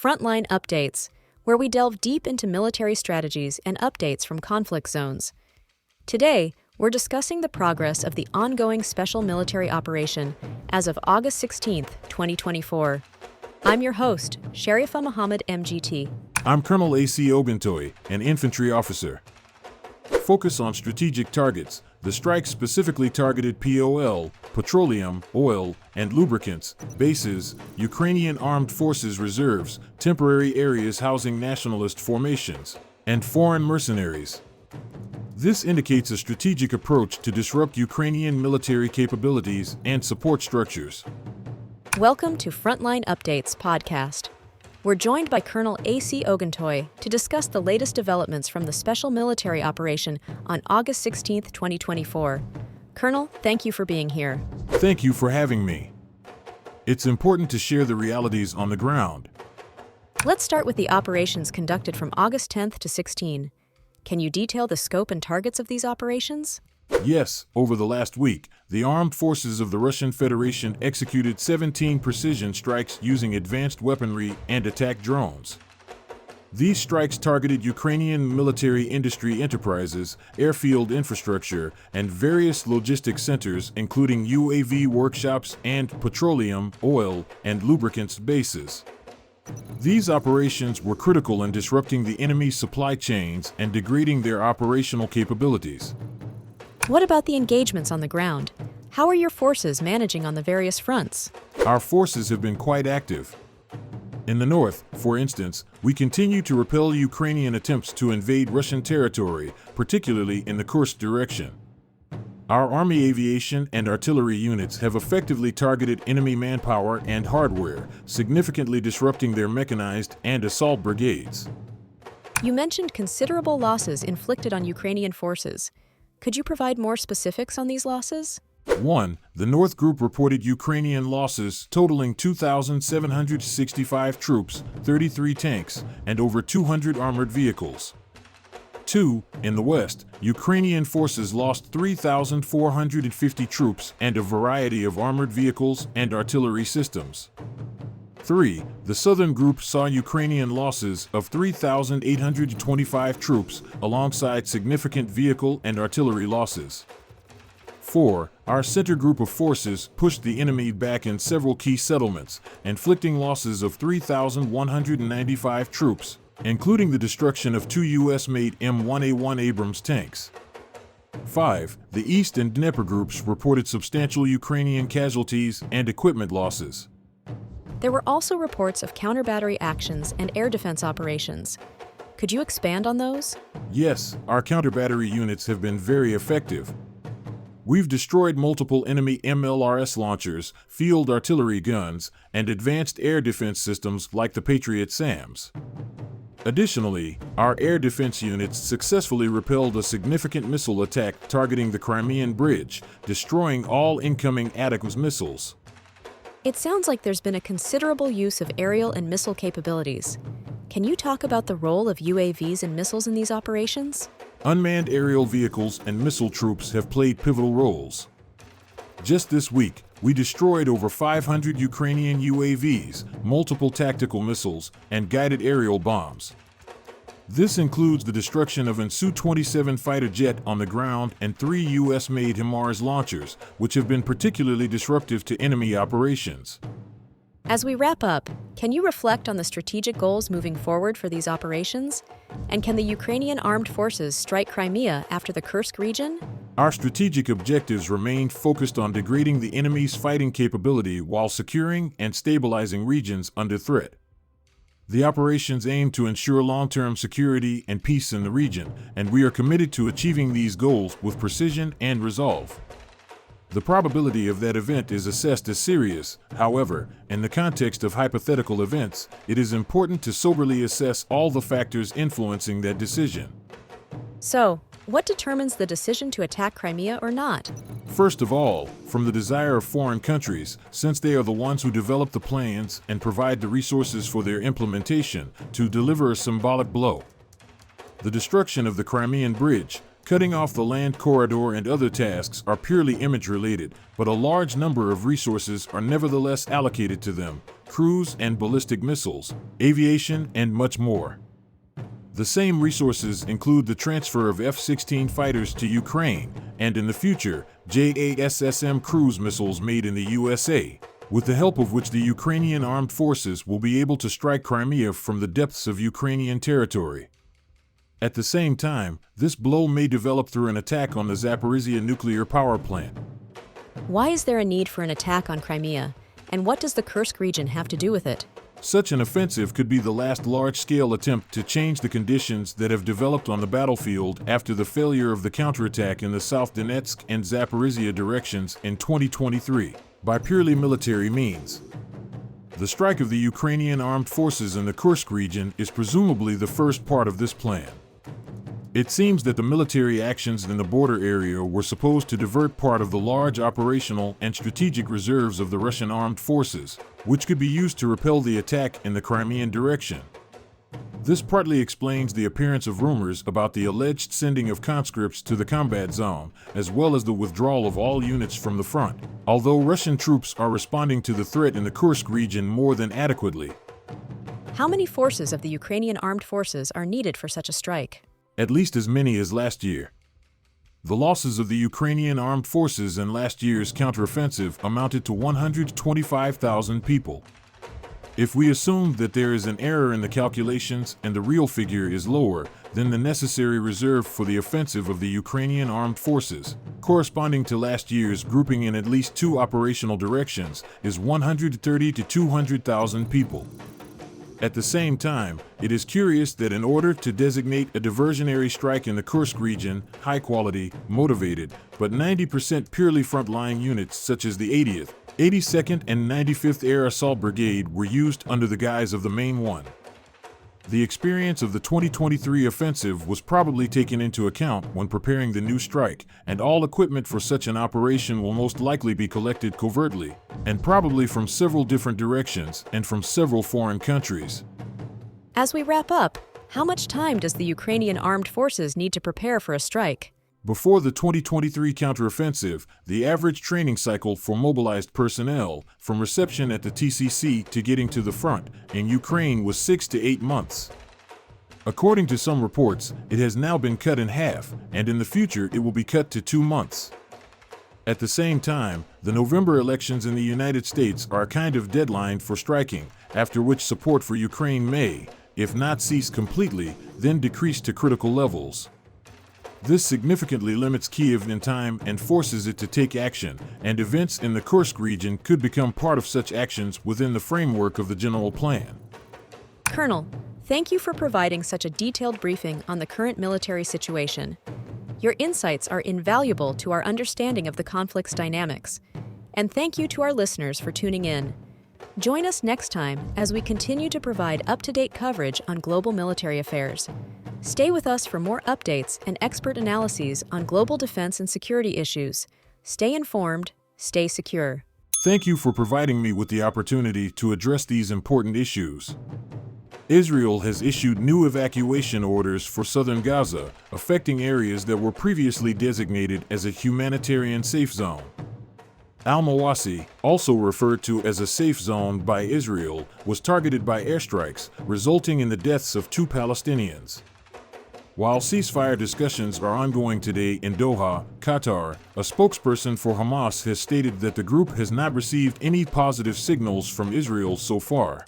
Frontline Updates, where we delve deep into military strategies and updates from conflict zones. Today, we're discussing the progress of the ongoing special military operation as of August 16, 2024. I'm your host, Sharifa Muhammad MGT. I'm Colonel A.C. Oguntoye, an infantry officer. Focus on strategic targets. The strike specifically targeted POL, petroleum, oil, and lubricants, bases, Ukrainian armed forces reserves, temporary areas housing nationalist formations, and foreign mercenaries. This indicates a strategic approach to disrupt Ukrainian military capabilities and support structures. Welcome to Frontline Updates podcast. We're joined by Colonel A.C. Oguntoye to discuss the latest developments from the special military operation on August 16, 2024. Colonel, thank you for being here. Thank you for having me. It's important to share the realities on the ground. Let's start with the operations conducted from August 10th to 16. Can you detail the scope and targets of these operations? Yes, over the last week, the armed forces of the Russian Federation executed 17 precision strikes using advanced weaponry and attack drones. These strikes targeted Ukrainian military industry enterprises, airfield infrastructure, and various logistics centers, including UAV workshops and petroleum, oil, and lubricants bases. These operations were critical in disrupting the enemy's supply chains and degrading their operational capabilities. What about the engagements on the ground? How are your forces managing on the various fronts? Our forces have been quite active. In the north, for instance, we continue to repel Ukrainian attempts to invade Russian territory, particularly in the Kursk direction. Our army aviation and artillery units have effectively targeted enemy manpower and hardware, significantly disrupting their mechanized and assault brigades. You mentioned considerable losses inflicted on Ukrainian forces. Could you provide more specifics on these losses? 1. The North Group reported Ukrainian losses totaling 2,765 troops, 33 tanks, and over 200 armored vehicles. 2. In the West, Ukrainian forces lost 3,450 troops and a variety of armored vehicles and artillery systems. 3. The Southern Group saw Ukrainian losses of 3,825 troops alongside significant vehicle and artillery losses. 4. Our Center Group of forces pushed the enemy back in several key settlements, inflicting losses of 3,195 troops, including the destruction of 2 U.S.-made M1A1 Abrams tanks. 5. The East and Dnieper groups reported substantial Ukrainian casualties and equipment losses. There were also reports of counter-battery actions and air defense operations. Could you expand on those? Yes, our counter-battery units have been very effective. We've destroyed multiple enemy MLRS launchers, field artillery guns, and advanced air defense systems like the Patriot SAMs. Additionally, our air defense units successfully repelled a significant missile attack targeting the Crimean Bridge, destroying all incoming ATACMS missiles. It sounds like there's been a considerable use of aerial and missile capabilities. Can you talk about the role of UAVs and missiles in these operations? Unmanned aerial vehicles and missile troops have played pivotal roles. Just this week, we destroyed over 500 Ukrainian UAVs, multiple tactical missiles, and guided aerial bombs. This includes the destruction of an Su-27 fighter jet on the ground and 3 U.S.-made HIMARS launchers, which have been particularly disruptive to enemy operations. As we wrap up, can you reflect on the strategic goals moving forward for these operations? And can the Ukrainian armed forces strike Crimea after the Kursk region? Our strategic objectives remain focused on degrading the enemy's fighting capability while securing and stabilizing regions under threat. The operations aim to ensure long-term security and peace in the region, and we are committed to achieving these goals with precision and resolve. The probability of that event is assessed as serious. However, in the context of hypothetical events, it is important to soberly assess all the factors influencing that decision. So, what determines the decision to attack Crimea or not? First of all, from the desire of foreign countries, since they are the ones who develop the plans and provide the resources for their implementation, to deliver a symbolic blow. The destruction of the Crimean Bridge, Cutting off the land corridor and other tasks are purely image-related, but a large number of resources are nevertheless allocated to them: cruise and ballistic missiles, aviation, and much more. The same resources include the transfer of F-16 fighters to Ukraine, and in the future, JASSM cruise missiles made in the USA, with the help of which the Ukrainian armed forces will be able to strike Crimea from the depths of Ukrainian territory. At the same time, this blow may develop through an attack on the Zaporizhzhia nuclear power plant. Why is there a need for an attack on Crimea, and what does the Kursk region have to do with it? Such an offensive could be the last large-scale attempt to change the conditions that have developed on the battlefield after the failure of the counterattack in the South Donetsk and Zaporizhzhia directions in 2023, by purely military means. The strike of the Ukrainian armed forces in the Kursk region is presumably the first part of this plan. It seems that the military actions in the border area were supposed to divert part of the large operational and strategic reserves of the Russian armed forces, which could be used to repel the attack in the Crimean direction. This partly explains the appearance of rumors about the alleged sending of conscripts to the combat zone, as well as the withdrawal of all units from the front, although Russian troops are responding to the threat in the Kursk region more than adequately. How many forces of the Ukrainian armed forces are needed for such a strike? At least as many as last year. The losses of the Ukrainian armed forces in last year's counteroffensive amounted to 125,000 people. If we assume that there is an error in the calculations and the real figure is lower, then the necessary reserve for the offensive of the Ukrainian armed forces, corresponding to last year's grouping in at least two operational directions, is 130 to 200,000 people. At the same time, it is curious that in order to designate a diversionary strike in the Kursk region, high-quality, motivated, but 90% purely front-line units such as the 80th, 82nd, and 95th Air Assault Brigade were used under the guise of the main one. The experience of the 2023 offensive was probably taken into account when preparing the new strike, and all equipment for such an operation will most likely be collected covertly, and probably from several different directions and from several foreign countries. As we wrap up, how much time does the Ukrainian armed forces need to prepare for a strike? Before the 2023 counteroffensive, the average training cycle for mobilized personnel, from reception at the TCC to getting to the front, in Ukraine was 6 to 8 months. According to some reports, it has now been cut in half, and in the future it will be cut to 2 months. At the same time, the November elections in the United States are a kind of deadline for striking, after which support for Ukraine may, if not cease completely, then decrease to critical levels. This significantly limits Kyiv in time and forces it to take action, and events in the Kursk region could become part of such actions within the framework of the general plan. Colonel, thank you for providing such a detailed briefing on the current military situation. Your insights are invaluable to our understanding of the conflict's dynamics. And thank you to our listeners for tuning in. Join us next time as we continue to provide up-to-date coverage on global military affairs. Stay with us for more updates and expert analyses on global defense and security issues. Stay informed, stay secure. Thank you for providing me with the opportunity to address these important issues. Israel has issued new evacuation orders for southern Gaza, affecting areas that were previously designated as a humanitarian safe zone. Al-Mawasi, also referred to as a safe zone by Israel, was targeted by airstrikes, resulting in the deaths of 2 Palestinians. While ceasefire discussions are ongoing today in Doha, Qatar, a spokesperson for Hamas has stated that the group has not received any positive signals from Israel so far.